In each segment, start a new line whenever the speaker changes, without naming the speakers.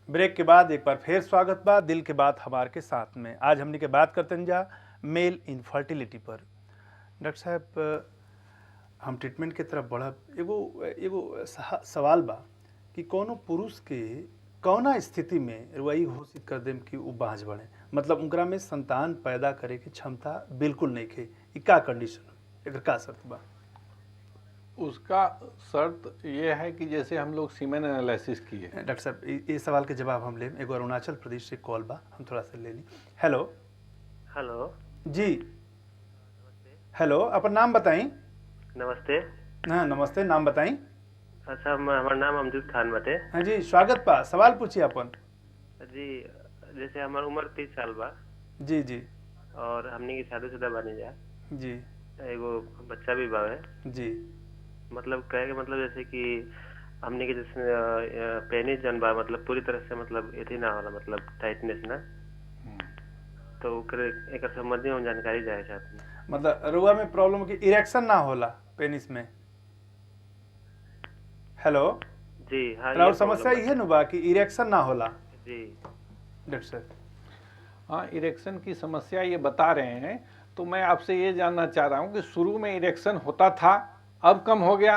Break के बाद एक बार फिर स्वागत बा दिल के बात हमार के साथ में। आज हमने के बात करते जा मेल इनफर्टिलिटी पर। डॉक्टर साहब, हम ट्रीटमेंट के तरफ बढ़ब, एगो सवाल बा कि कोनो पुरुष के कौना स्थिति में वही घोषित कर देम कि वो बांझ बने, मतलब उनकरा में संतान पैदा करे की क्षमता बिल्कुल नहीं खे, का कंडीशन, एकर का शर्त बा?
उसका शर्त ये है कि जैसे हम लोग सीमेन एनालिसिस किए।
डॉक्टर साहब, ये सवाल के जवाब हम लें। एगो अरुणाचल प्रदेश से कॉल बा, हम थोड़ा सा ले ली। हेलो
हेलो
जी, हेलो, अपन नाम बताई।
नमस्ते।
हाँ नमस्ते, नाम बताई।
अच्छा, हमारा नाम अमजद खान बाटे।
हाँ जी, स्वागत बा, सवाल पूछिए अपन।
जी, जैसे हमार उम्र 30 साल बा।
जी जी। और
हमनी की शादीशुदा बानी जा
जी।
एगो बच्चा भी बावे
जी।
मतलब कहे के मतलब जैसे कि हमनी के जैसे पेनिस जन बा, मतलब पूरी तरह से मतलब एथी ना होला, मतलब टाइटनेस ना, तो एकर संबंधी हम जानकारी जाए चाहते हैं।
मतलब रुआ में प्रॉब्लम की इरेक्शन ना होला पेनिस में? हेलो
जी हाँ,
और समस्या ये नु बा कि इरेक्शन ना होला?
जी
डॉक्टर साहब,
हाँ, इरेक्शन की समस्या ये बता रहे हैं, तो मैं आपसे ये जानना चाह रहा हूँ कि शुरू में इरेक्शन होता था, अब कम हो गया,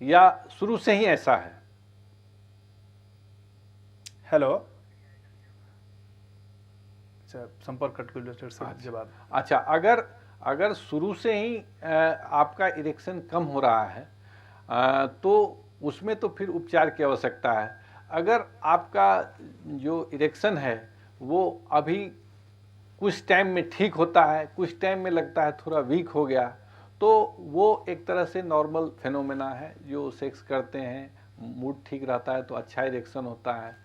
या शुरू से ही ऐसा है?
हेलो, अच्छा संपर्क कट गया डॉक्टर साहब, जवाब।
अच्छा, अगर शुरू से ही आपका इरेक्शन कम हो रहा है तो उसमें तो फिर उपचार की आवश्यकता है। अगर आपका जो इरेक्शन है वो अभी कुछ टाइम में ठीक होता है, कुछ टाइम में लगता है थोड़ा वीक हो गया, तो वो एक तरह से नॉर्मल फेनोमेना है। जो सेक्स करते हैं, मूड ठीक रहता है तो अच्छा इरेक्शन होता है,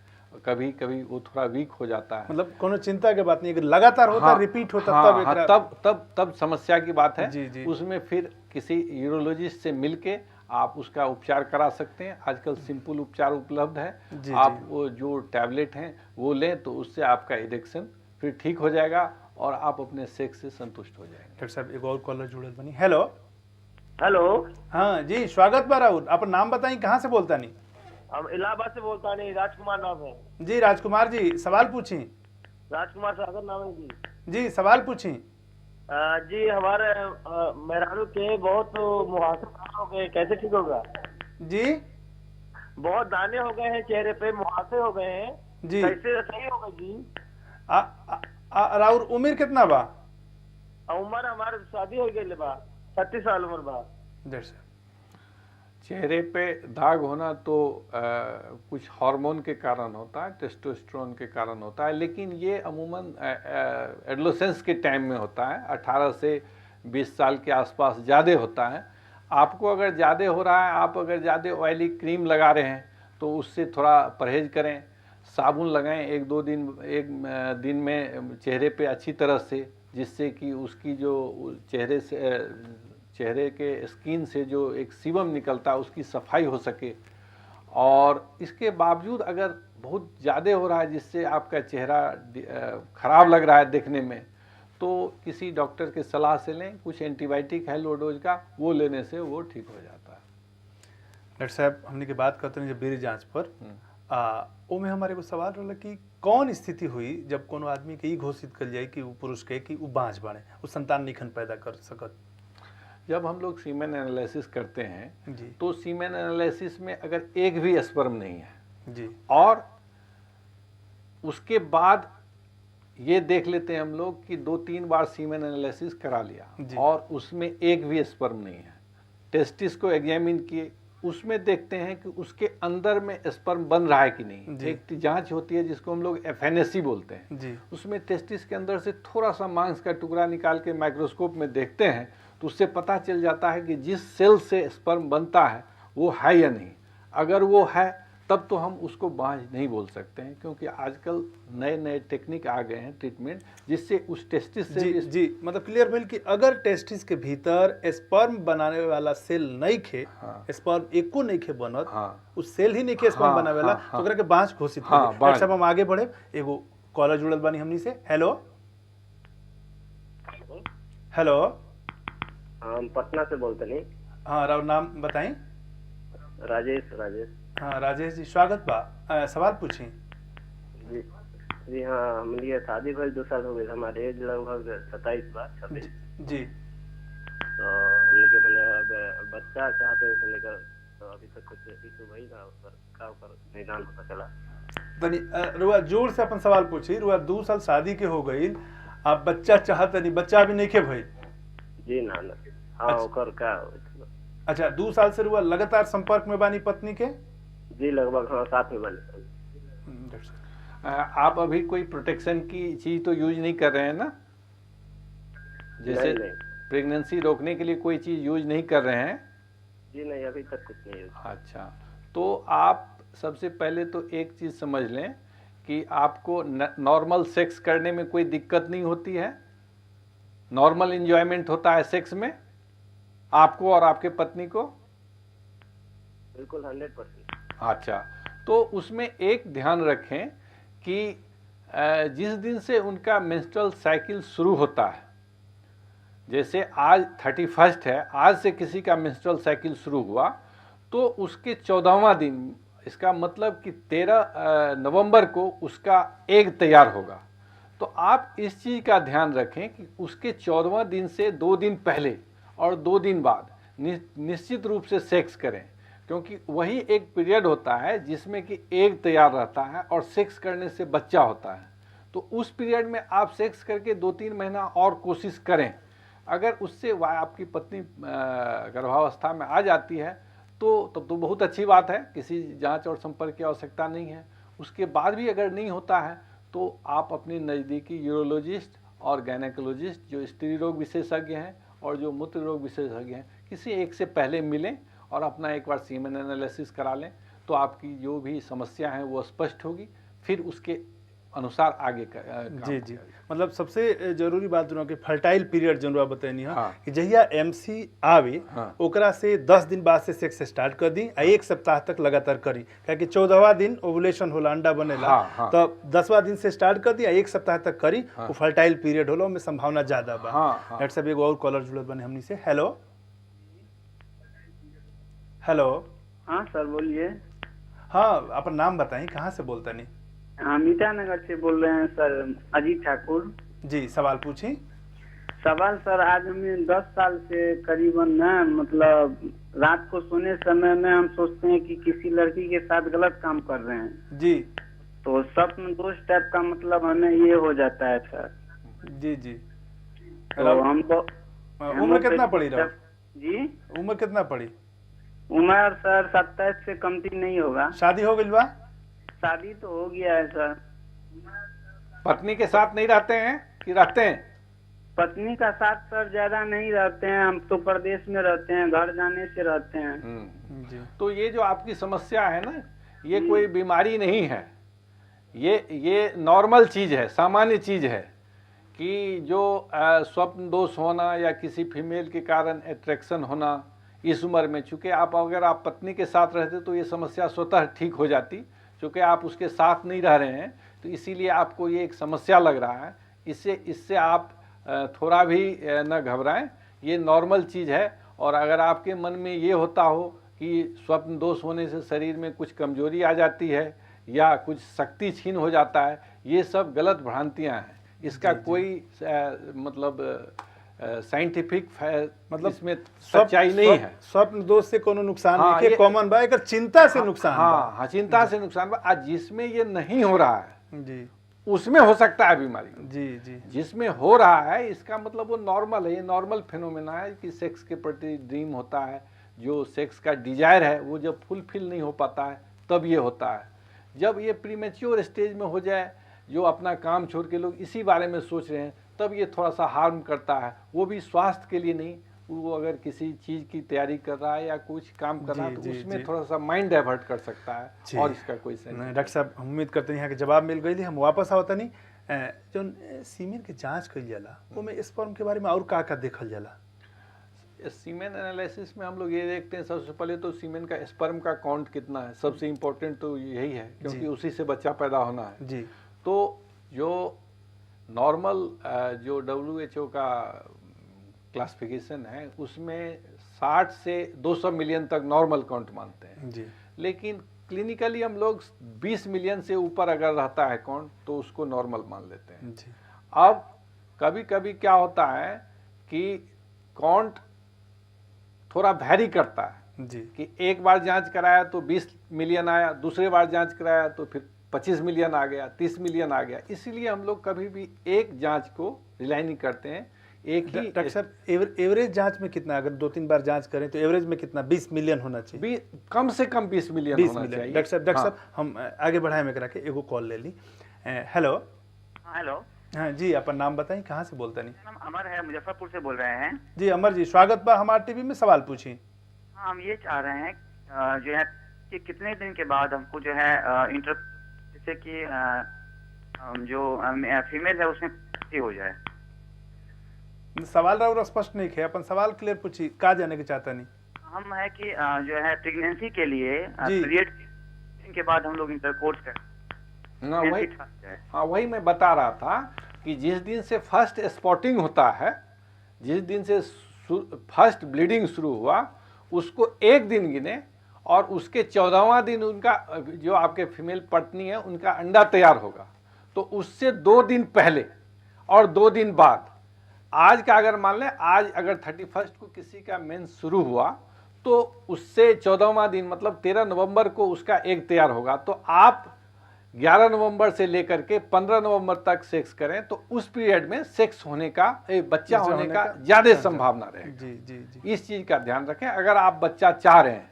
कभी कभी वो थोड़ा वीक हो जाता है।
मतलब कोनो चिंता के बात नहीं, अगर लगातार होता,
हाँ,
रिपीट होता,
हाँ, तब समस्या की बात है।
जी जी।
उसमें फिर किसी यूरोलॉजिस्ट से मिलके आप उसका उपचार करा सकते हैं। आजकल सिंपल उपचार उपलब्ध है।
जी,
आप
जी।
वो जो टैबलेट हैं वो लें तो उससे आपका इरेक्शन फिर ठीक हो जाएगा और आप अपने सेक्स से संतुष्ट हो जाएंगे।
डॉक्टर साहब, एक और कॉलर जुड़ल बनी। Hello
hello.
हाँ जी, स्वागत बा राहुल, अपन नाम बताई, कहाँ से बोलता नहीं?
हम इलाहाबाद से बोलता नहीं, राजकुमार नाम है।
जी राजकुमार जी, सवाल पूछी।
राजकुमार सागर नाम है जी।
जी सवाल पूछी।
जी, हमारे मेहरारू के बहुत मुहासे हो गए, कैसे ठीक होगा?
जी,
बहुत दाने हो गए हैं चेहरे पे, मुहासे हो गए हैं
जी।
कैसे सही होगा जी?
राहुल उम्र कितना बा?
उम्र हमारे शादी हो गई बा, 36 साल उम्र बा।
चेहरे पे दाग होना तो कुछ हार्मोन के कारण होता है, टेस्टोस्टेरोन के कारण होता है, लेकिन ये अमूमन एडोलेसेंस के टाइम में होता है। 18 से 20 साल के आसपास ज़्यादा होता है। आपको अगर ज़्यादा हो रहा है, आप अगर ज़्यादा ऑयली क्रीम लगा रहे हैं तो उससे थोड़ा परहेज करें। साबुन लगाएं एक दिन में चेहरे पे अच्छी तरह से, जिससे कि उसकी जो चेहरे के स्किन से जो एक सीबम निकलता है उसकी सफाई हो सके। और इसके बावजूद अगर बहुत ज़्यादा हो रहा है जिससे आपका चेहरा खराब लग रहा है देखने में, तो किसी डॉक्टर के सलाह से लें। कुछ एंटीबायोटिक है लो डोज का, वो लेने से वो ठीक हो जाता है।
डॉक्टर साहब, हमने की बात करते हैं जब वीर्य जांच पर, में हमारे को सवाल रहा कि कौन स्थिति हुई जब कोनो आदमी के घोषित कर जाए कि वो पुरुष के कि वो बांझ बने, वो संतान निखन पैदा कर सकत?
जब हम लोग सीमेन एनालिसिस करते हैं
जी।
तो सीमेन एनालिसिस में अगर एक भी स्पर्म नहीं है
जी,
और उसके बाद ये देख लेते हैं हम लोग कि 2-3 बार सीमेन एनालिसिस करा लिया और उसमें एक भी स्पर्म नहीं है, टेस्टिस को एग्जामिन किए, उसमें देखते हैं कि उसके अंदर में स्पर्म बन रहा है कि नहीं। एक जांच होती है जिसको हम लोग एफएनएससी बोलते हैं
जी।
उसमें टेस्टिस के अंदर से थोड़ा सा मांस का टुकड़ा निकाल के माइक्रोस्कोप में देखते हैं तो उससे पता चल जाता है कि जिस सेल से स्पर्म बनता है वो है या नहीं। अगर वो है तब तो हम उसको बांझ नहीं बोल सकते हैं, क्योंकि आजकल नए नए टेक्निक आ गए हैं ट्रीटमेंट जिससे उस टेस्टिस से
जी मतलब क्लियर भेल कि अगर टेस्टिस के भीतर स्पर्म बनाने वाला सेल नहीं खे, स्पर्म एको नहीं खे बनत, उस सेल ही नहीं खे स्पर्म बनाने वाला, तो ओकरा के बांझ घोषित हो गए। डॉक्टर साहब, हम आगे बढ़े, एगो कॉलर जुड़ल बानी हमनी से। Hello hello.
हम पटना से बोलते नहीं।
हाँ, राव नाम बताएं।
राजेश।
हाँ राजेश जी, स्वागत बा, सवाल पूछी।
जी जी हाँ, हम लिए शादी भर 2 साल हो गए, हमारे एज लगभग 27 बा 26।
जी
तो हमने के मैंने अब बच्चा चाहते हैं से लेकर, तो अभी तक कुछ इशू वही ना पर का ऊपर निदान पता चला।
तनी रुआ जोर से अपन सवाल पूछी। रुआ 2 साल शादी के हो गई, आप बच्चा चाहत नहीं, बच्चा अभी नहीं के भाई?
जी ना ना हाँ
अच्छा।
ओकर का
अच्छा, 2 साल से रुआ लगातार संपर्क में बानी पत्नी के?
जी लगभग हाँ साथ में बने।
डॉक्टर साहब,
आप अभी कोई प्रोटेक्शन की चीज तो यूज नहीं कर रहे हैं ना? जैसे
नहीं
प्रेगनेंसी रोकने के लिए कोई चीज यूज नहीं कर रहे हैं?
जी नहीं, अभी तक कुछ नहीं है।
अच्छा, तो आप सबसे पहले तो एक चीज समझ लें कि आपको नॉर्मल सेक्स करने में कोई दिक्कत नहीं होती है। नॉर्मल इंजॉयमेंट होता है सेक्स में आपको और आपके पत्नी को?
बिल्कुल 100%।
अच्छा, तो उसमें एक ध्यान रखें कि जिस दिन से उनका मेंस्ट्रुअल साइकिल शुरू होता है, जैसे आज 31 है, आज से किसी का मेंस्ट्रुअल साइकिल शुरू हुआ तो उसके 14वां दिन, इसका मतलब कि 13 नवंबर को उसका एग तैयार होगा। तो आप इस चीज़ का ध्यान रखें कि उसके 14वां दिन से 2 दिन पहले और 2 दिन बाद निश्चित रूप से सेक्स करें, क्योंकि वही एक पीरियड होता है जिसमें कि एग तैयार रहता है और सेक्स करने से बच्चा होता है। तो उस पीरियड में आप सेक्स करके 2-3 महीना और कोशिश करें। अगर उससे आपकी पत्नी गर्भावस्था में आ जाती है तो तब तो बहुत अच्छी बात है, किसी जांच और संपर्क की आवश्यकता नहीं है। उसके बाद भी अगर नहीं होता है तो आप अपने नज़दीकी यूरोलॉजिस्ट और गायनेकोलॉजिस्ट जो स्त्री रोग विशेषज्ञ हैं और जो मूत्र रोग विशेषज्ञ हैं, किसी एक से पहले मिलें और अपना एक बार सीमेन एनालिसिस करा लें, तो आपकी जो भी समस्या है वो स्पष्ट होगी, फिर उसके अनुसार आगे
जी जी, मतलब सबसे जरूरी बात दोनों के फर्टाइल पीरियड जो बतानी है
हाँ।
कि जहिया एमसी आवे
हाँ।
ओकरा से 10 दिन बाद से सेक्स स्टार्ट कर दी, 1 सप्ताह तक लगातार करी, क्योंकि 14वां दिन ओवुलेशन होला, अंडा बनेला।
हाँ।
तो 10वां दिन से स्टार्ट कर दी, 1 सप्ताह तक करी। वो फर्टाइल पीरियड होला, में संभावना ज्यादा बा। डॉक्टर साहब एगो और कॉलर जुड़ल बने हमनी से। Hello hello.
हाँ सर बोलिए।
हाँ, अपन नाम बताएं, कहाँ से बोलता नहीं?
हम ईटानगर से बोल रहे हैं सर, अजीत ठाकुर।
जी, सवाल पूछी।
सवाल सर, आज हमें 10 साल से करीबन ना, मतलब रात को सोने समय में हम सोचते हैं कि किसी लड़की के साथ गलत काम कर रहे हैं
जी
तो स्वप्न दोष टाइप का मतलब हमें ये हो जाता है सर।
जी जी।
तो हम तो
उम्र कितना पड़ी रहा?
जी
उम्र कितना पड़ी?
उम्र सर 27 से कमती नहीं होगा।
शादी हो गई बा?
शादी तो हो गया है सर।
पत्नी के साथ नहीं रहते हैं कि रहते हैं?
पत्नी का साथ सर ज्यादा नहीं रहते हैं, हम तो प्रदेश में रहते हैं, घर जाने से रहते हैं।
जी।
तो ये जो आपकी समस्या है ना, ये कोई बीमारी नहीं है, ये नॉर्मल चीज है, सामान्य चीज है कि जो स्वप्न दोष होना या किसी फीमेल के कारण अट्रैक्शन होना इस उम्र में, चूंकि अगर आप पत्नी के साथ रहते तो ये समस्या स्वतः ठीक हो जाती। चूंकि आप उसके साथ नहीं रह रहे हैं तो इसीलिए आपको ये एक समस्या लग रहा है। इससे आप थोड़ा भी न घबराएं, ये नॉर्मल चीज़ है। और अगर आपके मन में ये होता हो कि स्वप्न दोष होने से शरीर में कुछ कमजोरी आ जाती है या कुछ शक्ति छीन हो जाता है, ये सब गलत भ्रांतियां हैं। इसका कोई मतलब साइंटिफिक मतलब इसमें सच्चाई नहीं है।
स्वप्न दोष से कोनो नुकसान नहीं है, कॉमन बा, एकर चिंता से नुकसान बा।
हाँ, चिंता से नुकसान बा। आज जिसमें ये नहीं हो रहा है
जी,
उसमें हो सकता है बीमारी।
जी जी।
जिसमें हो रहा है इसका मतलब वो नॉर्मल है, ये नॉर्मल फिनोमेना है कि सेक्स के प्रति ड्रीम होता है, जो सेक्स का डिजायर है वो जब फुलफिल नहीं हो पाता है तब ये होता है। जब ये प्रीमेच्योर स्टेज में हो जाए, जो अपना काम छोड़ के लोग इसी बारे में सोच रहे हैं, तब ये थोड़ा सा हार्म करता है। वो भी स्वास्थ्य के लिए नहीं, वो अगर किसी चीज़ की तैयारी कर रहा है या कुछ काम कर रहा है तो उसमें थोड़ा सा माइंड डाइवर्ट कर सकता है, और इसका कोई सेंस नहीं।
डॉक्टर साहब, हम उम्मीद करते हैं यहाँ के जवाब मिल गई। हम वापस आवता नहीं, जो सीमेन के जांच कइल जाला वो में स्पर्म के बारे में और का देखल जाला?
सीमेन एनालिसिस में हम लोग ये देखते हैं, सबसे पहले तो सीमेन का स्पर्म का काउंट कितना है, सबसे इम्पोर्टेंट तो यही है, क्योंकि उसी से बच्चा पैदा होना है
जी।
तो जो नॉर्मल जो WHO का क्लासिफिकेशन है उसमें 60 से 200 मिलियन तक नॉर्मल काउंट मानते हैं।
जी
लेकिन क्लिनिकली हम लोग 20 मिलियन से ऊपर अगर रहता है काउंट तो उसको नॉर्मल मान लेते हैं।
जी
अब कभी कभी क्या होता है कि काउंट थोड़ा वैरी करता है
जी
कि एक बार जांच कराया तो 20 मिलियन आया, दूसरे बार जांच कराया तो फिर 25 मिलियन आ गया, 30 मिलियन आ गया। इसीलिए हम लोग कभी भी एक जांच को रिलाई नहीं करते हैं। एक ही
डॉक्टर साहब एवरेज जांच में कितना, अगर 2-3 बार जांच करें तो एवरेज में कितना 20 मिलियन होना चाहिए?
कम से कम 20 मिलियन
20
होना
मिलियन।
चाहिए।
डॉक्टर
हाँ।
साहब हम आगे बढ़ाए में करा के एगो कॉल ले ली। हेलो।
हेलो,
हाँ जी, अपन नाम बताई, कहाँ से बोलता नहीं?
नाम अमर है, मुजफ्फरपुर से बोल रहे हैं।
जी अमर जी, स्वागत बा हमारे टीवी में, सवाल पूछी।
हाँ, हम ये चाह रहे हैं जो है कि कितने दिन के बाद हमको जो है इंटर जैसे कि जो फीमेल है उसमें पुष्टि हो जाए।
सवाल और स्पष्ट नहीं है, अपन सवाल क्लियर पूछी, का जाने के चाहता नहीं?
हम है कि जो है प्रेगनेंसी के लिए
जी।
पीरियड के बाद हम लोग इंटरकोर्स करें।
ना वही, हाँ वही मैं बता रहा था कि जिस दिन से फर्स्ट स्पॉटिंग होता है, जिस दिन से फर्स्ट ब्लीडिंग शुरू हुआ, उसको एक दिन गिने और उसके 14वां दिन उनका जो आपके फीमेल पत्नी है उनका अंडा तैयार होगा। तो उससे 2 दिन पहले और 2 दिन बाद, आज का अगर मान लें, आज अगर 31 को किसी का मेंस शुरू हुआ तो उससे 14वां दिन मतलब 13 नवंबर को उसका एग तैयार होगा। तो आप 11 नवंबर से लेकर के 15 नवंबर तक सेक्स करें तो उस पीरियड में सेक्स होने का, बच्चा होने का ज्यादा संभावना रहेगी।
जी जी जी,
इस चीज का ध्यान रखें। अगर आप बच्चा चाह रहे हैं,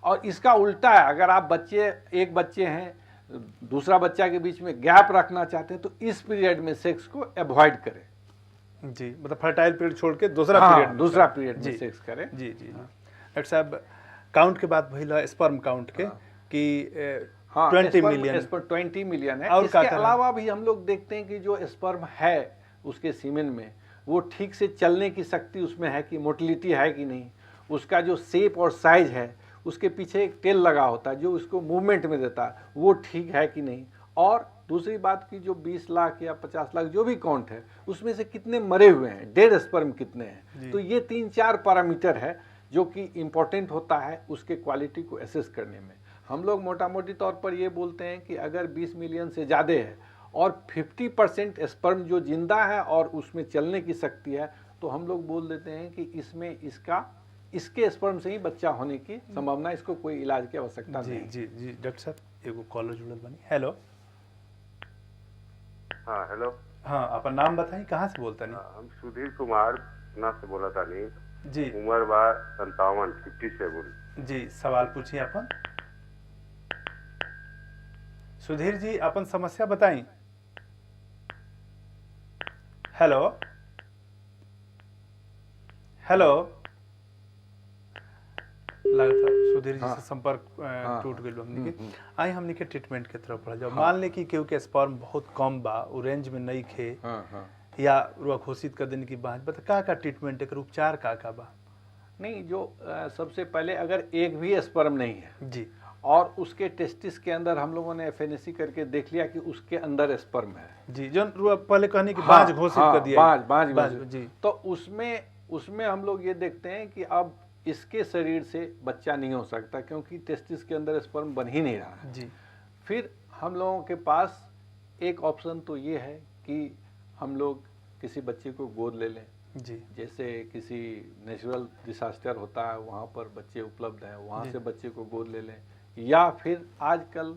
और इसका उल्टा है, अगर आप एक बच्चे हैं, दूसरा बच्चा के बीच में गैप रखना चाहते हैं तो इस पीरियड में सेक्स को अवॉइड करें।
जी मतलब फर्टाइल पीरियड छोड़ के दूसरा
हाँ,
पीरियड,
दूसरा पीरियड में
जी
सेक्स करें।
जी जी। डॉक्टर साहब, काउंट के बाद भइला स्पर्म काउंट के कि
हाँ,
20 मिलियन
20 मिलियन है।
और
इसके अलावा भी हम लोग देखते हैं कि जो स्पर्म है उसके सीमेन में, वो ठीक से चलने की शक्ति उसमें है कि मोटिलिटी है कि नहीं, उसका जो शेप और साइज है, उसके पीछे एक टेल लगा होता है जो उसको मूवमेंट में देता है, वो ठीक है कि नहीं। और दूसरी बात की जो 20 लाख या 50 लाख जो भी काउंट है, उसमें से कितने मरे हुए हैं, डेड स्पर्म कितने हैं। तो ये 3-4 पैरामीटर है जो कि इम्पोर्टेंट होता है उसके क्वालिटी को एसेस करने में। हम लोग मोटा मोटी तौर पर ये बोलते हैं कि अगर 20 मिलियन से ज़्यादा है और 50% स्पर्म जो जिंदा है और उसमें चलने की शक्ति है, तो हम लोग बोल देते हैं कि इसमें इसके स्पर्म से ही बच्चा होने की संभावना, इसको कोई इलाज की आवश्यकता
जी
नहीं।
जी जी। डॉक्टर साहब एगो कॉलर जुड़ल बनी। हेलो।
हाँ हेलो।
हाँ, अपन नाम बताई, कहाँ से बोलता नहीं?
हम सुधीर कुमार पटना से बोला था। नहीं
जी,
उम्र बा 57
जी सवाल पूछिए अपन। सुधीर जी, अपन समस्या बताई। Hello hello. लगता सुधीर जी से संपर्क टूट गइल हमनी के। आई हमनी के ट्रीटमेंट के तरफ बढ़ जाओ। मान ले कि केहू के स्पर्म बहुत कम बा, उ रेंज में नहीं खे, या रुआ घोषित कर देने की बात बता, का ट्रीटमेंट, एकर उपचार का बा?
नहीं, जो सबसे पहले अगर एक भी स्पर्म नहीं है
जी,
और उसके टेस्टिस के अंदर हम लोगों ने एफएनएसी करके देख लिया कि उसके अंदर स्पर्म है
जी, जो रुआ पहले कहने की बांझ घोषित कर दिया,
बांझ
जी,
तो उसमें हम लोग ये देखते हैं कि अब इसके शरीर से बच्चा नहीं हो सकता क्योंकि टेस्टिस के अंदर स्पर्म बन ही नहीं रहा है।
जी,
फिर हम लोगों के पास एक ऑप्शन तो ये है कि हम लोग किसी बच्चे को गोद ले लें,
जी,
जैसे किसी नेचुरल डिसास्टर होता है वहाँ पर बच्चे उपलब्ध हैं, वहाँ से बच्चे को गोद ले लें, या फिर आजकल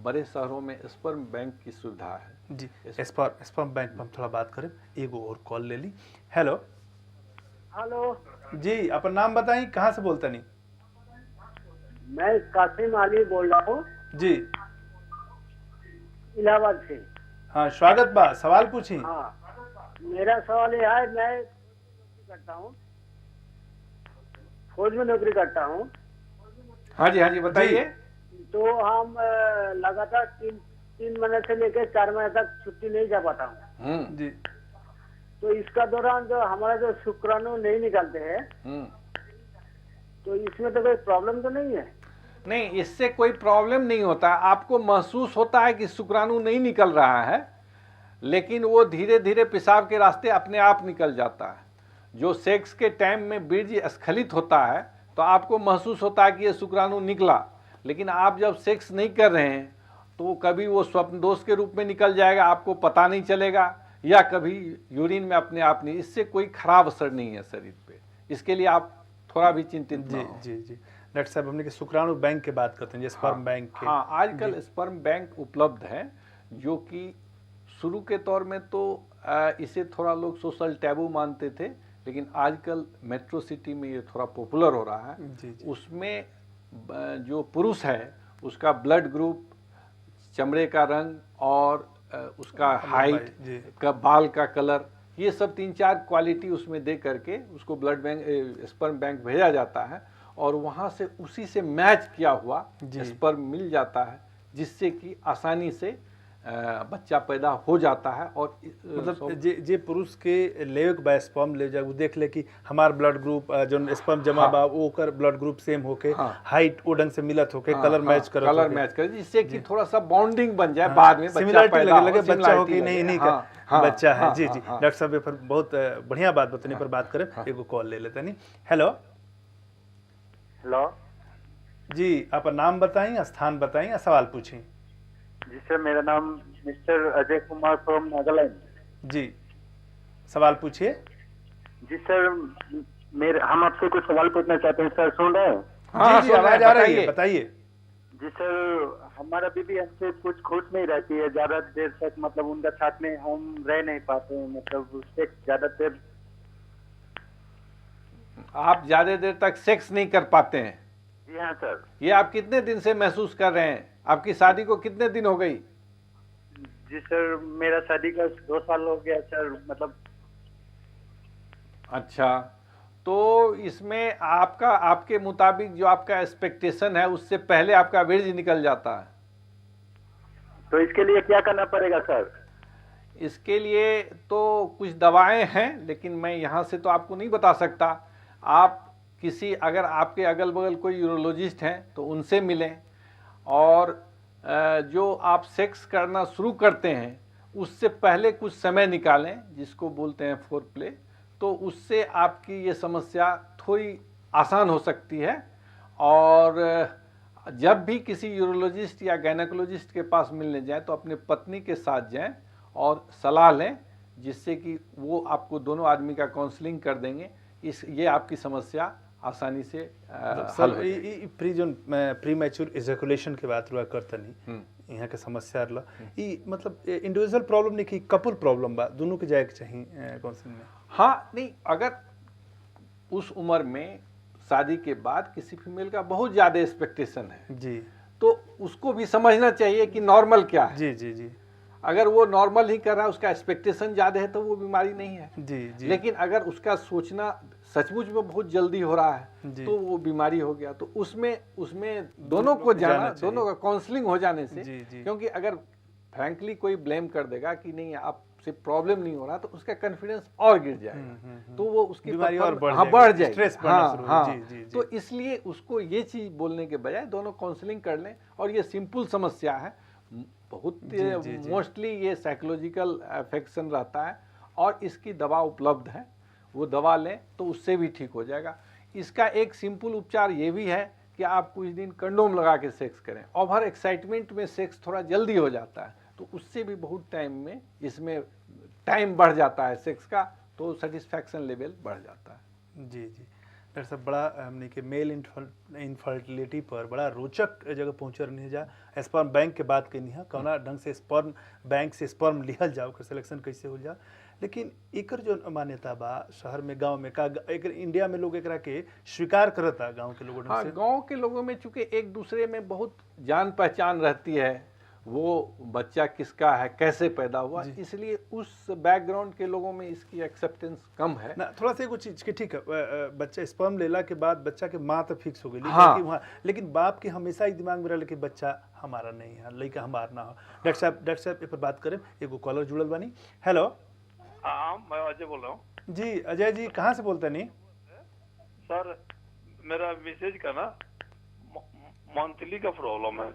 बड़े शहरों में स्पर्म बैंक की सुविधा है।
जी। स्पर्म बैंक पर हम थोड़ा बात करें। एगो और कॉल ले ली। हेलो
हेलो,
जी, अपन नाम बताई, कहाँ से बोलता नहीं?
मैं कासिम अली बोल रहा हूँ,
जी,
इलाहाबाद से।
हाँ स्वागत बा, सवाल पूछी।
हाँ, मेरा सवाल ये है, मैं नौकरी करता हूँ, फौज में नौकरी करता हूँ।
हाँ जी बताइए।
तो हम लगातार तीन महीने से लेकर 4 महीने तक छुट्टी नहीं जा पाता हूँ।
जी,
तो इसका दौरान जो हमारा जो शुक्राणु नहीं निकलते हैं, तो इसमें तो कोई प्रॉब्लम तो नहीं है?
नहीं, इससे कोई प्रॉब्लम नहीं होता। आपको महसूस होता है कि शुक्राणु नहीं निकल रहा है, लेकिन वो धीरे धीरे पेशाब के रास्ते अपने आप निकल जाता है। जो सेक्स के टाइम में बीज स्खलित होता है तो आपको महसूस होता है कि ये शुक्राणु निकला, लेकिन आप जब सेक्स नहीं कर रहे हैं तो कभी वो स्वप्न दोष के रूप में निकल जाएगा, आपको पता नहीं चलेगा, या कभी यूरिन में अपने आप नहीं। इससे कोई खराब असर नहीं है शरीर पे, इसके लिए आप थोड़ा भी चिंतित
जी
ना हो।
जी जी डॉक्टर साहब, हमने के शुक्राणु बैंक की बात करते हैं, जैसे स्पर्म बैंक के।
हाँ, आजकल स्पर्म बैंक उपलब्ध है, जो कि शुरू के तौर में तो इसे थोड़ा लोग सोशल टैबू मानते थे, लेकिन आजकल मेट्रो सिटी में ये थोड़ा पॉपुलर हो रहा है।
जी जी
उसमें जो पुरुष है उसका ब्लड ग्रुप, चमड़े का रंग और उसका हाइट
जी
का, बाल का कलर, ये सब 3-4 क्वालिटी उसमें दे करके उसको ब्लड बैंक स्पर्म बैंक भेजा जाता है, और वहाँ से उसी से मैच किया हुआ स्पर्म मिल जाता है, जिससे कि आसानी से बच्चा पैदा हो जाता है। और
मतलब जे पुरुष के लेवक बा स्पर्म ले जाए, वो देख ले कि हमार ब्लड ग्रुप जो स्पर्म जमा बा ओकर ब्लड ग्रुप सेम होके, हाइट ओ ढंग से मिलत होके, कलर मैच करत
कलर मैच करे, जिससे कि थोड़ा सा बॉन्डिंग बन जाए, बाद में बच्चा पैदा
लगे बच्चा हो कि नहीं का बच्चा है। जी जी
हाँ।
डॉक्टर साहब, पर बहुत बढ़िया बात बताने पर बात करें। एगो कॉल ले लेते नहीं। हेलो
हेलो
जी, आप नाम बताएं, स्थान बताएं या सवाल पूछें।
जी सर, मेरा नाम मिस्टर अजय कुमार फ्रॉम नागालैंड।
जी, सवाल पूछिए।
जी सर, हम आपसे कुछ सवाल पूछना चाहते हैं सर, सुन रहे हैं?
हाँ,
जी आवाज आ रही है, बताइए।
जी सर, हमारा बीबी हमसे कुछ खुश नहीं रहती है ज्यादा देर तक, मतलब उनका साथ में हम रह नहीं पाते हैं, मतलब उससे ज्यादा देर।
आप ज्यादा देर तक सेक्स नहीं कर पाते हैं?
जी हाँ सर।
ये आप कितने दिन से महसूस कर रहे हैं? आपकी शादी को कितने दिन हो गई?
जी सर, मेरा शादी का 2 साल हो गया सर, मतलब।
अच्छा, तो इसमें आपके मुताबिक जो आपका एक्सपेक्टेशन है उससे पहले आपका वीर्य निकल जाता है।
तो इसके लिए क्या करना पड़ेगा सर?
इसके लिए तो कुछ दवाएं हैं, लेकिन मैं यहाँ से तो आपको नहीं बता सकता। आप अगर आपके अगल बगल कोई यूरोलॉजिस्ट हैं तो उनसे मिलें, और जो आप सेक्स करना शुरू करते हैं उससे पहले कुछ समय निकालें, जिसको बोलते हैं फोर प्ले, तो उससे आपकी ये समस्या थोड़ी आसान हो सकती है। और जब भी किसी यूरोलॉजिस्ट या गायनेकोलॉजिस्ट के पास मिलने जाएं तो अपने पत्नी के साथ जाएं और सलाह लें, जिससे कि वो आपको दोनों आदमी का काउंसलिंग कर देंगे। ये आपकी समस्या आसानी से हल हो जाएगी।
प्री मैच्योर इजैकुलेशन की बात हुआ करता नहीं, यहाँ के समस्या रहा ई, मतलब इंडिविजुअल प्रॉब्लम नहीं कि कपल प्रॉब्लम बा, दोनों के जाए के चाहिए काउंसलिंग में।
हाँ, नहीं, अगर उस उम्र में शादी के बाद किसी फीमेल का बहुत ज्यादा एक्सपेक्टेशन है
जी,
तो उसको भी समझना चाहिए कि नॉर्मल क्या है।
जी जी जी।
अगर वो नॉर्मल ही कर रहा है, उसका एक्सपेक्टेशन ज्यादा है, तो वो बीमारी नहीं है।
जी जी।
लेकिन अगर उसका सोचना सचमुच में बहुत जल्दी हो रहा है तो वो बीमारी हो गया। तो उसमें दोनों को जाना, दोनों का काउंसलिंग हो जाने से। क्योंकि अगर फ्रैंकली कोई ब्लेम कर देगा कि नहीं आपसे प्रॉब्लम नहीं हो रहा, तो उसका कॉन्फिडेंस और गिर जाएगा, तो वो उसकी
बीमारी और बढ़
जाएगी,
स्ट्रेस बढ़ना शुरू हो जाएगा।
तो इसलिए उसको ये चीज बोलने के बजाय दोनों काउंसलिंग कर लें। और ये सिंपल समस्या है, बहुत मोस्टली ये साइकोलॉजिकल अफेक्शन रहता है, और इसकी दवा उपलब्ध है, वो दवा लें तो उससे भी ठीक हो जाएगा। इसका एक सिंपल उपचार ये भी है कि आप कुछ दिन कंडोम लगा के सेक्स करें। ओवर एक्साइटमेंट में सेक्स थोड़ा जल्दी हो जाता है, तो उससे भी बहुत टाइम में इसमें टाइम बढ़ जाता है सेक्स का, तो सेटिस्फैक्शन लेवल बढ़ जाता है।
जी जी डॉक्टर साहब, बड़ा हमने के मेल इनफर्टिलिटी पर बड़ा रोचक जगह पहुँचे रहने जा। स्पर्म बैंक के बात करनी है, कौना ढंग से स्पर्म बैंक से स्पर्म लिहल जाओ, ओकर सिलेक्शन कैसे हो जा। लेकिन एकर जो मान्यता बा शहर में, गांव में का, एक इंडिया में लोग एकरा के स्वीकार करता, गांव के लोगों
हाँ,
से।
गांव के लोगों में चूंकि एक दूसरे में बहुत जान पहचान रहती है, वो बच्चा किसका है, कैसे पैदा हुआ, इसलिए उस बैकग्राउंड के लोगों में इसकी एक्सेप्टेंस कम है
ना। थोड़ा सा कुछ चीज की ठीक है, बच्चा स्पर्म लेला के बाद बच्चा के माँ तो फिक्स हो गई,
हाँ।
लेकिन बाप के हमेशा ही दिमाग में रहे कि बच्चा हमारा नहीं है, लड़का हमारा ना हो। डॉक्टर साहब इस पर बात करें। एगो कॉलर जुड़ल बानी। हेलो।
हाँ, मैं अजय बोल रहा हूँ।
जी अजय जी, कहाँ से बोलते नहीं?
सर, मेरा मैसेज का ना मंथली का प्रॉब्लम है,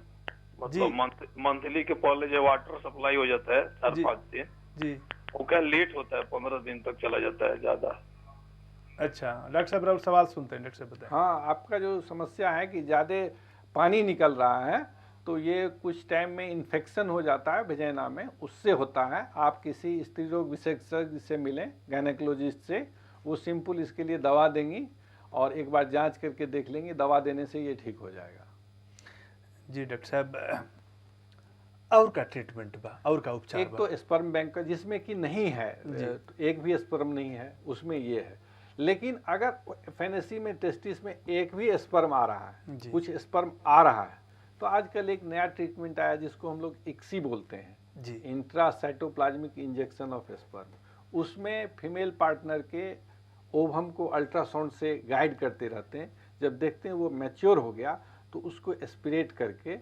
मतलब मंथली के पहले जो वाटर सप्लाई हो जाता है 4-5 दिन,
जी,
वो क्या लेट होता है, 15 दिन तक चला जाता है ज्यादा।
अच्छा डॉक्टर साहब और सवाल सुनते हैं, डॉक्टर साहब बताएं।
हाँ, आपका जो समस्या है कि ज़्यादा पानी निकल रहा है, तो ये कुछ टाइम में इन्फेक्शन हो जाता है वेजाइना में, उससे होता है। आप किसी स्त्री रोग विशेषज्ञ से मिलें, गायनेकोलॉजिस्ट से, वो सिंपल इसके लिए दवा देंगी और एक बार जांच करके देख लेंगे, दवा देने से ये ठीक हो जाएगा।
जी डॉक्टर साहब, और का ट्रीटमेंट बा, और का उपचार
एक
बा?
तो स्पर्म बैंक का जिसमें कि नहीं है, तो एक भी स्पर्म नहीं है, उसमें ये है। लेकिन अगर फेनेसी में टेस्टिस में एक भी स्पर्म आ रहा है, कुछ स्पर्म आ रहा है, तो आजकल एक नया ट्रीटमेंट आया जिसको हम लोग इक्सी बोलते हैं,
जी,
इंट्रासाइटोप्लाज्मिक इंजेक्शन ऑफ स्पर्म। उसमें फीमेल पार्टनर के ओवम को अल्ट्रासाउंड से गाइड करते रहते हैं। जब देखते हैं वो मैच्योर हो गया तो उसको एस्पिरेट करके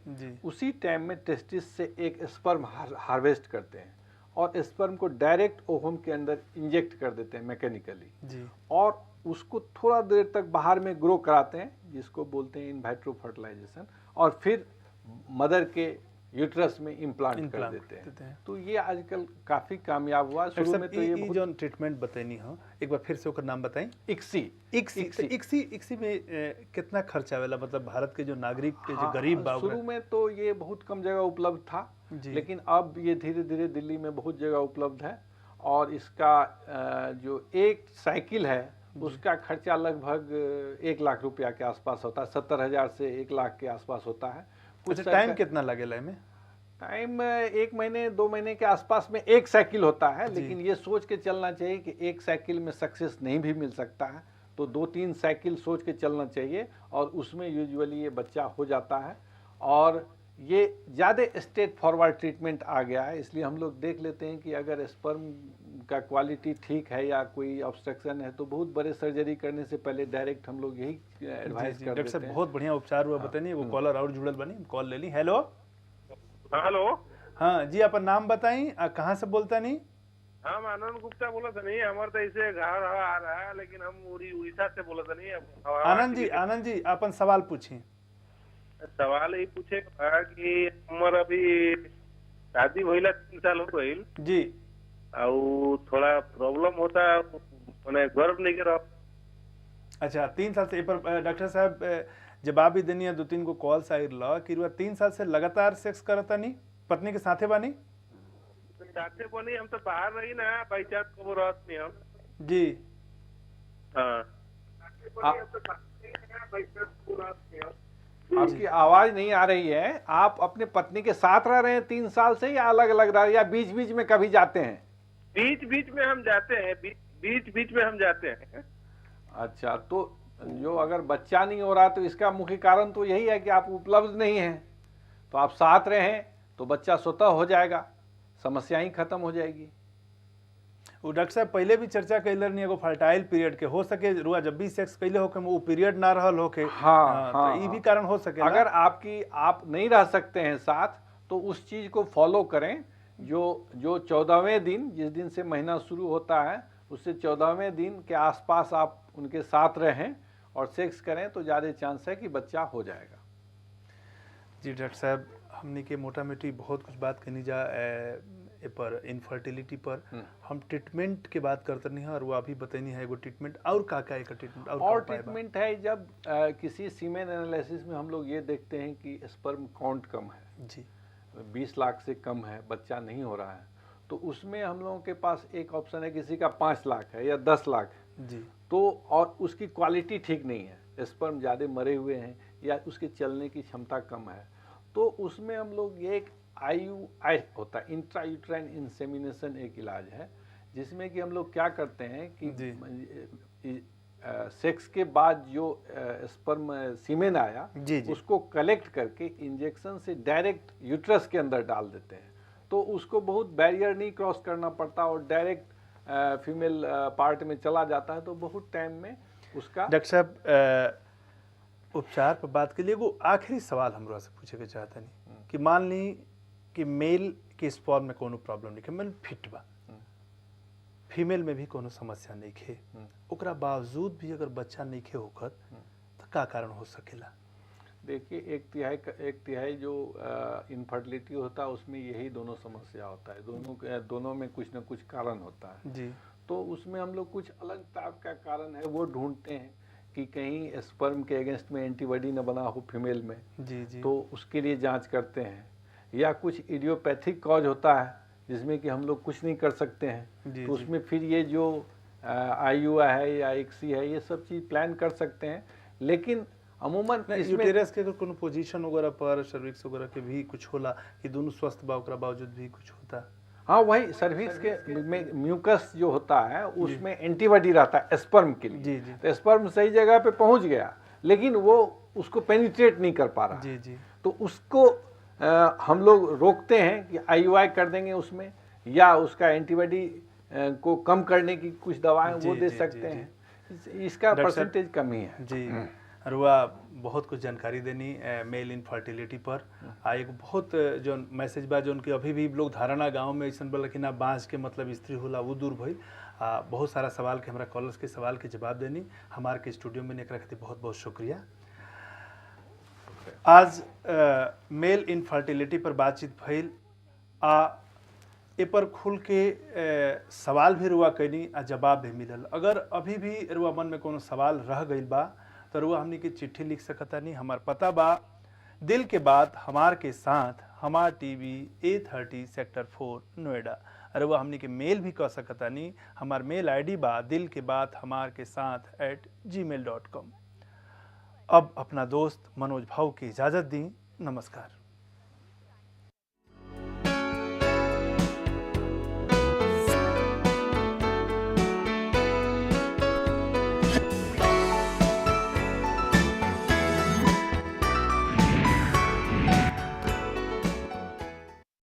उसी टाइम में टेस्टिस से एक स्पर्म हार्वेस्ट करते हैं और स्पर्म को डायरेक्ट ओवम के अंदर इंजेक्ट कर देते हैं मैकेनिकली, और उसको थोड़ा देर तक बाहर में ग्रो कराते हैं, जिसको बोलते हैं इन वाइट्रो फर्टिलाइजेशन, और फिर मदर के यूट्रस में इम्प्लांट कर देते हैं। तो ये आजकल काफी कामयाब हुआ। शुरू में तो ये
जो ट्रीटमेंट बताइनी हो, एक बार फिर से ओकर नाम बताएं। इक्सी में कितना खर्च आवेला, मतलब भारत के जो नागरिक के जो गरीब बा?
शुरू में तो ये बहुत कम जगह उपलब्ध था, लेकिन अब ये धीरे धीरे दिल्ली में बहुत जगह उपलब्ध है। और इसका जो एक साइकिल है उसका खर्चा लगभग 1 लाख रुपया के आसपास होता है, 70,000 से 1 लाख के आसपास होता है।
कुछ टाइम कितना लगेला इसमें?
टाइम 1 महीने 2 महीने के आसपास में एक साइकिल होता है, लेकिन ये सोच के चलना चाहिए कि एक साइकिल में सक्सेस नहीं भी मिल सकता है, तो 2-3 साइकिल सोच के चलना चाहिए, और उसमें यूजुअली ये बच्चा हो जाता है। और ये ज़्यादा स्ट्रेट फॉरवर्ड ट्रीटमेंट आ गया है, इसलिए हम लोग देख लेते हैं कि अगर स्पर्म का क्वालिटी ठीक है या कोई ऑब्स्ट्रक्शन है तो बहुत बड़े सर्जरी करने से पहले डायरेक्ट हम लोग यही एडवाइस कर देते हैं।
बहुत बढ़िया उपचार हुआ, बताइए। वो कॉलर और जुड़ल बनी, कॉल ले ली। हेलो।
हेलो।
हाँ जी, अपन नाम बताई, कहाँ से बोलता नहीं?
हम आनंद गुप्ता बोला था नहीं, हमारे तो ऐसे घर आ रहा है, लेकिन हम उड़ीसा से बोला था नहीं।
आनंद जी अपन सवाल पूछिए।
सवाल ये पूछे कि हमारा अभी शादी भइला 3 साल हो गई
जी,
और थोड़ा प्रॉब्लम होता है, मैंने गर्व नहीं करा।
अच्छा 3 साल से पर डॉक्टर साहब जवाब भी देनी है। 2-3 को कॉल आइल कि 3 साल से लगातार सेक्स करता नहीं, पत्नी के साथे बानी?
साथे बनी, हम तो बाहर रही ना, बाई चांस को रात में हम
जी।
हाँ,
आपकी आवाज नहीं आ रही है। आप अपने पत्नी के साथ रह रहे हैं 3 साल से, या अलग अलग रह रहे हैं, या बीच बीच में कभी जाते हैं?
बीच बीच में हम जाते हैं, बीच बीच में हम जाते हैं।
अच्छा, तो जो अगर बच्चा नहीं हो रहा तो इसका मुख्य कारण तो यही है कि आप उपलब्ध नहीं हैं। तो आप साथ रहें तो बच्चा स्वतः हो जाएगा, समस्या ही खत्म हो जाएगी।
वो डॉक्टर साहब पहले भी चर्चा कैलर नहीं, एगो फर्टाइल पीरियड के हो सके, रुआ जब भी सेक्स कैले होके वो पीरियड ना रहल होके। तो ये भी कारण हो सके।
अगर आप नहीं रह सकते हैं साथ, तो उस चीज को फॉलो करें। जो 14वें दिन, जिस दिन से महीना शुरू होता है, उससे 14वें दिन के आसपास आप उनके साथ रहें और सेक्स करें, तो ज़्यादा चांस है कि बच्चा हो जाएगा।
जी डॉक्टर साहब, हमने के मोटा मोटी बहुत कुछ बात करनी जा पर इनफर्टिलिटी पर। हम ट्रीटमेंट के बात करते नहीं है, और वो अभी बतानी है एगो ट्रीटमेंट और का एक ट्रीटमेंट
और ट्रीटमेंट है। जब किसी सीमेन एनालिसिस में हम लोग ये देखते हैं कि स्पर्म काउंट कम है
जी,
20 लाख से कम है, बच्चा नहीं हो रहा है, तो उसमें हम लोगों के पास एक ऑप्शन है, किसी का 5 लाख है या 10 लाख है
जी, तो
और उसकी क्वालिटी ठीक नहीं है, स्पर्म ज़्यादा मरे हुए हैं या उसके चलने की क्षमता कम है, तो उसमें हम लोग ये एक IUI होता है, इंट्रायूट्राइन इंसेमिनेशन, एक इलाज है, जिसमें कि हम लोग क्या करते हैं कि सेक्स के बाद जो स्पर्म सीमेन आया उसको कलेक्ट करके इंजेक्शन से डायरेक्ट यूट्रस के अंदर डाल देते हैं, तो उसको बहुत बैरियर नहीं क्रॉस करना पड़ता और डायरेक्ट फीमेल पार्ट में चला जाता है, तो बहुत टाइम में उसका।
डॉक्टर साहब उपचार पर बात के लिए वो आखिरी सवाल हमरा से पूछे के चाहता नहीं कि मान ली कि मेल के स्पर्म में कोनो प्रॉब्लम नहीं है, मेल फिट बा, फीमेल में भी कोनो समस्या नहीं है, ओकरा बावजूद भी अगर बच्चा नहीं खे होकर तो का कारण हो सकेला?
देखिए, एक तिहाई जो इनफर्टिलिटी होता है उसमें यही दोनों समस्या होता है, दोनों में कुछ न कुछ कारण होता है
जी।
तो उसमें हम लोग कुछ अलग टाइप का कारण है वो ढूंढते हैं कि कहीं स्पर्म के अगेंस्ट में एंटीबॉडी न बना हो फीमेल में,
जी जी,
तो उसके लिए जांच करते हैं। या कुछ इडियोपैथिक कॉज होता है जिसमें कि हम लोग कुछ नहीं कर सकते हैं,
जी,
तो उसमें फिर ये जो IUI है या ICSI है ये सब चीज़ प्लान कर सकते हैं। लेकिन अमूमन इसमें
यूटेरस के कोनो पोजीशन वगैरह पर सर्विक्स वगैरह के भी कुछ होला कि दोनों स्वस्थ बा ओकरा बावजूद भी कुछ होता?
हाँ, वही सर्विक्स के में म्यूकस जो होता है उसमें एंटीबॉडी रहता है स्पर्म के लिए।
जी जी,
तो स्पर्म सही जगह पे पहुंच गया लेकिन वो उसको पेनिट्रेट नहीं कर पा रहा।
जी जी,
तो उसको हम लोग रोकते हैं कि IUI कर देंगे उसमें, या उसका एंटीबॉडी को कम करने की कुछ दवाएं वो दे सकते हैं। इसका परसेंटेज कम ही है।
जी, रुआ बहुत कुछ जानकारी देनी मेल इनफर्टिलिटी पर। एक बहुत जो मैसेज बा जो उनके अभी भी लोग धारणा गांव में ऐसा बोला कि ना बांस के मतलब स्त्री होला वो दूर भई। बहुत सारा सवाल के हमारा कॉलर्स के सवाल के जवाब देनी हमारे के स्टूडियो में एक रखते बहुत बहुत शुक्रिया। आज मेल इनफर्टिलिटी पर बातचीत भइल ए पर खुल के सवाल भी रुआ कैनी आ जवाब भी मिलल। अगर अभी भी रुआ मन में कोनो सवाल रह गई बा तो रुआ हमनी की चिट्ठी लिख सकता नहीं। हमार पता बा दिल के बात हमार के साथ, हमार TV A30 सेक्टर 4 नोएडा। रुआ हमनी के मेल भी कर सकता नहीं। हमार मेल ID बा दिल के बात हमार के साथ @gmail.com। अब अपना दोस्त मनोज भाऊ की इजाज़त दी। नमस्कार।